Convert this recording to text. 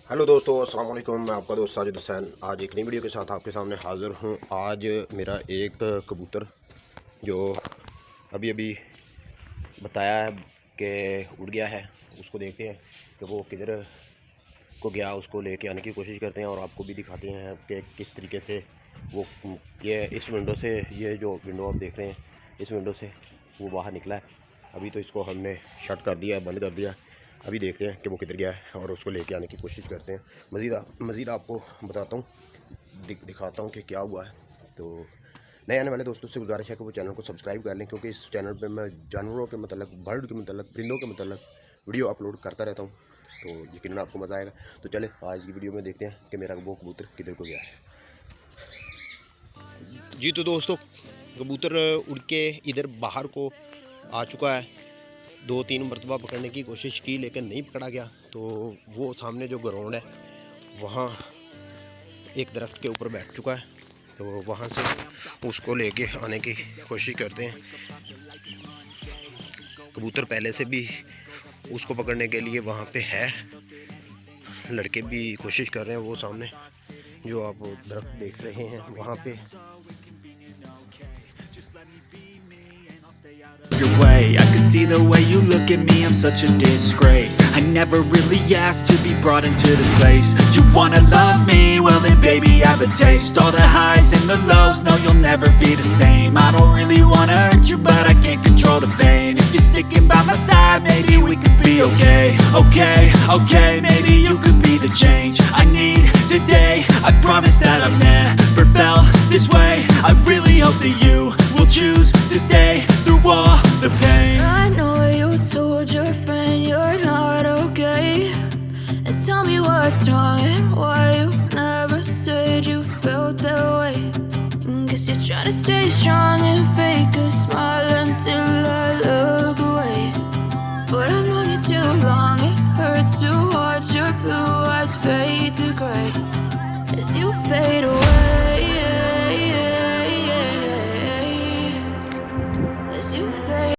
Hello दोस्तों, अस्सलाम वालेकुम। मैं आपका दोस्त साजिद हुसैन आज एक नई वीडियो के साथ आपके सामने हाज़िर हूँ। आज मेरा एक कबूतर जो अभी अभी बताया है कि उड़ गया है, उसको देखते हैं कि वो किधर को गया। उसको लेके आने की कोशिश करते हैं और आपको भी दिखाते हैं कि किस तरीके से वो ये इस विंडो से, ये जो विंडो आप देख रहे हैं, इस विंडो से वो बाहर निकला है। अभी तो इसको हमने शट कर दिया है, बंद कर दिया है। अभी देखते हैं कि वो किधर गया है और उसको लेके आने की कोशिश करते हैं। मज़ीद आपको बताता हूँ, दिखाता हूँ कि क्या हुआ है। तो नए आने वाले दोस्तों से गुजारिश है कि वो चैनल को सब्सक्राइब कर लें, क्योंकि इस चैनल पे मैं जानवरों के मतलब, बर्ड के मतलब, परिंदों के मतलब वीडियो अपलोड करता रहता हूँ। तो यकीनन आपको मज़ा आएगा। तो चले आज की वीडियो में देखते हैं कि मेरा वो कबूतर किधर को गया है। जी तो दोस्तों, कबूतर उड़ के इधर बाहर को आ चुका है। 2-3 मरतबा पकड़ने की कोशिश की लेकिन नहीं पकड़ा गया। तो वो सामने जो ग्राउंड है वहाँ एक दरख्त के ऊपर बैठ चुका है। तो वहाँ से उसको लेके आने की कोशिश करते हैं। कबूतर पहले से भी उसको पकड़ने के लिए वहाँ पे है, लड़के भी कोशिश कर रहे हैं। वो सामने जो आप दरख्त देख रहे हैं वहाँ पे your way. I can see the way you look at me, I'm such a disgrace. I never really asked to be brought into this place. You wanna love me? Well then baby I have a taste. All the highs and the lows, no you'll never be the same. I don't really wanna hurt you but I can't control the pain. If you're sticking by my side, maybe we could be okay. Okay, maybe you could be the change I need today. I promise that I've never felt this way. I really hope that you will choose to stay through all the pain. I know you told your friend you're not okay, and tell me what's wrong and why you never said you felt that way. Guess you're trying to stay strong and fake a smile until I look away. But I've known you too long, it hurts to watch your blue eyes fade to gray as you fade away.